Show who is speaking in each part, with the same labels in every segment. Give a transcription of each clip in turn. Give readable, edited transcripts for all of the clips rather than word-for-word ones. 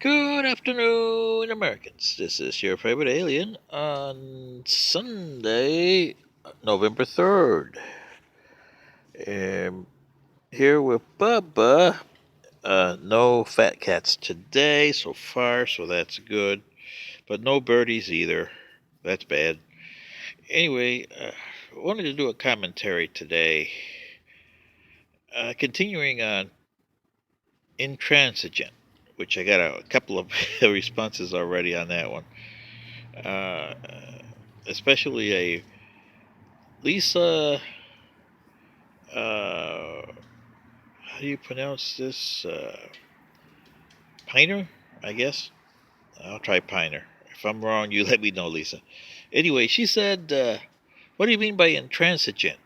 Speaker 1: Good afternoon, Americans. This is your favorite alien on Sunday, November 3rd. Here with Bubba. No fat cats today so far, so that's good. But no birdies either. That's bad. Anyway, I wanted to do a commentary today. Continuing on Intransigent, which I got a couple of responses already on that one. Uh, Especially a Lisa, how do you pronounce this? Piner, I guess. I'll try Piner. If I'm wrong, you let me know, Lisa. Anyway, she said, what do you mean by intransigent?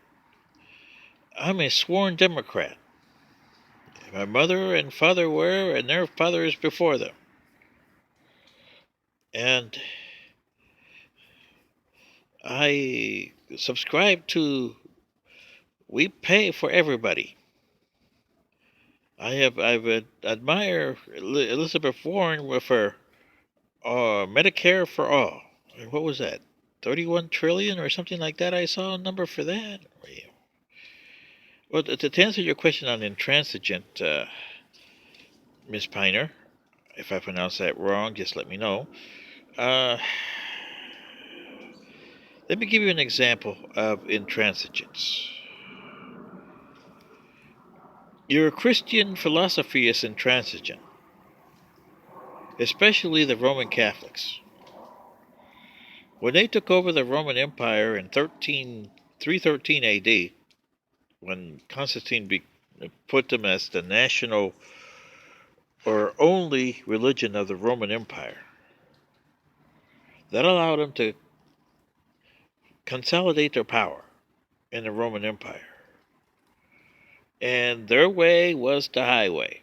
Speaker 1: I'm a sworn Democrat. My mother and father were, and their fathers before them. And I subscribe to We Pay for Everybody. I've admired Elizabeth Warren with her Medicare for all. What was that? 31 trillion or something like that. I saw a number for that. Well, to answer your question on intransigent, Miss Piner, if I pronounce that wrong, just let me know. Let me give you an example of intransigence. Your Christian philosophy is intransigent, especially the Roman Catholics. When they took over the Roman Empire in 313 AD, when Constantine put them as the national or only religion of the Roman Empire, that allowed them to consolidate their power in the Roman Empire. And their way was the highway.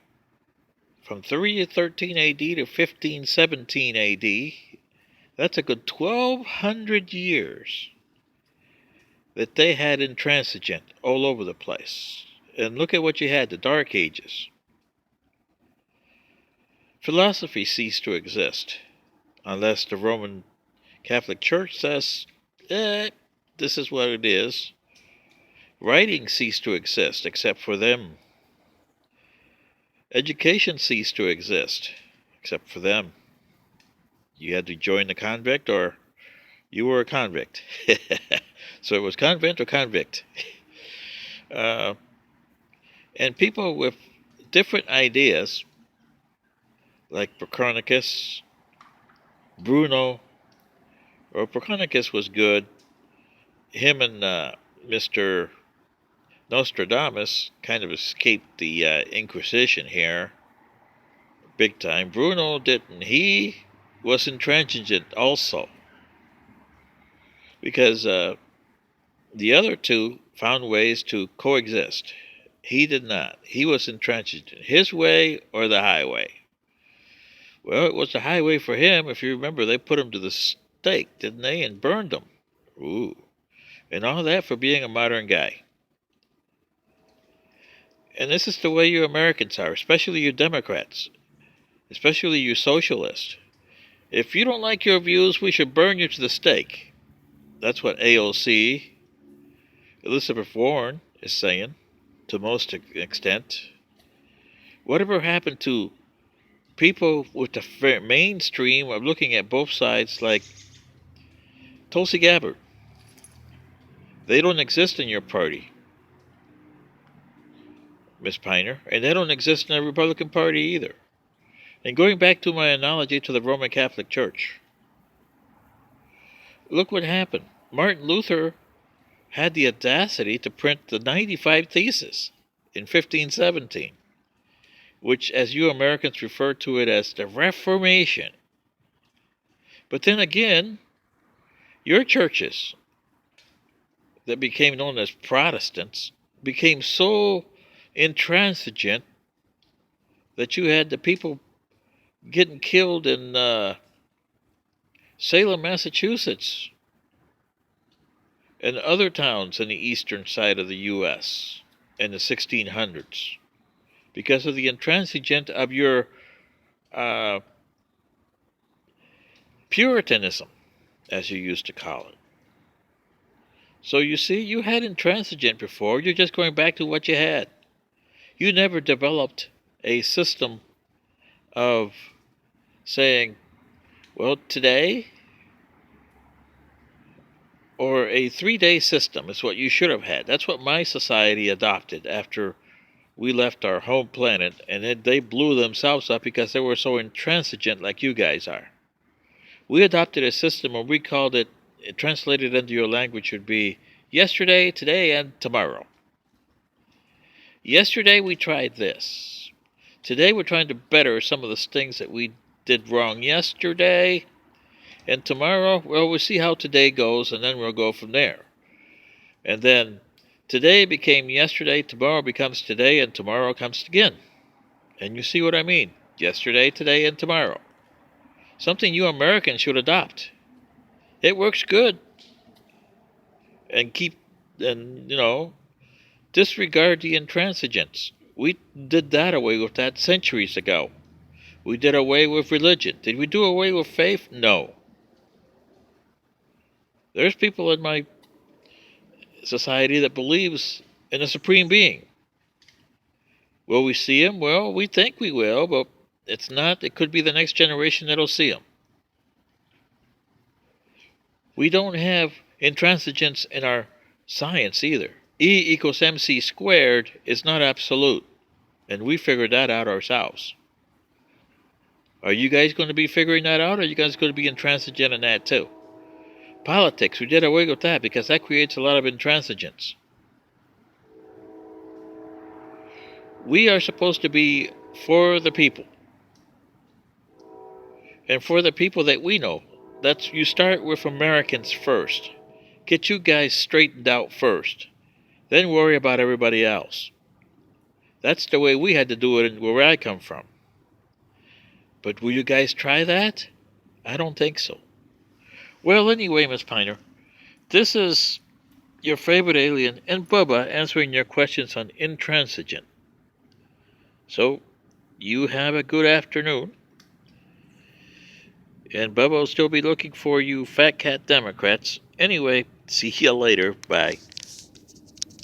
Speaker 1: From 313 AD to 1517 AD, that's a good 1,200 years that they had intransigent all over the place. And look at what you had, the Dark Ages. Philosophy ceased to exist, unless the Roman Catholic Church says, this is what it is. Writing ceased to exist, except for them. Education ceased to exist, except for them. You had to join the convict, or you were a convict. So it was convent or convict. And people with different ideas, like Copernicus, Bruno, or Copernicus was good. Him and Mr. Nostradamus kind of escaped the Inquisition here, big time. Bruno didn't. He was intransigent also, because the other two found ways to coexist. He did not. He was intransigent. His way or the highway. Well, it was the highway for him. If you remember, they put him to the stake, didn't they, and burned him. Ooh. And all that for being a modern guy. And this is the way you Americans are, especially you Democrats, especially you socialists. If you don't like your views, we should burn you to the stake. That's what AOC, Elizabeth Warren, is saying, to most extent. Whatever happened to people with the mainstream of looking at both sides, like Tulsi Gabbard? They don't exist in your party, Miss Piner, and they don't exist in the Republican Party either. And going back to my analogy to the Roman Catholic Church, look what happened. Martin Luther had the audacity to print the 95 Theses in 1517, which, as you Americans refer to it as the Reformation. But then again, your churches that became known as Protestants became so intransigent that you had the people getting killed in Salem, Massachusetts, and other towns in the eastern side of the U.S. in the 1600s because of the intransigent of your Puritanism, as you used to call it. So you see, you had intransigent before. You're just going back to what you had. You never developed a system of saying, well, today, or a 3-day system is what you should have had. That's what my society adopted after we left our home planet, and they blew themselves up because they were so intransigent like you guys are. We adopted a system and we called it translated into your language would be yesterday, today, and tomorrow. Yesterday we tried this. Today we're trying to better some of the things that we did wrong yesterday. And tomorrow, well, we'll see how today goes, and then we'll go from there. And then today became yesterday, tomorrow becomes today, and tomorrow comes again. And you see what I mean? Yesterday, today, and tomorrow. Something you Americans should adopt. It works good. And disregard the intransigence. We did that away with that centuries ago. We did away with religion. Did we do away with faith? No. There's people in my society that believes in a supreme being. Will we see him? Well, we think we will, but it's not. It could be the next generation that'll see him. We don't have intransigence in our science either. E equals mc squared is not absolute, and we figured that out ourselves. Are you guys going to be figuring that out, or are you guys going to be intransigent in that too? Politics, we did away with that because that creates a lot of intransigence. We are supposed to be for the people. And for the people that we know. You start with Americans first. Get you guys straightened out first. Then worry about everybody else. That's the way we had to do it where I come from. But will you guys try that? I don't think so. Well, anyway, Miss Piner, this is your favorite alien and Bubba answering your questions on intransigent. So, you have a good afternoon. And Bubba will still be looking for you fat cat Democrats. Anyway, see you later. Bye.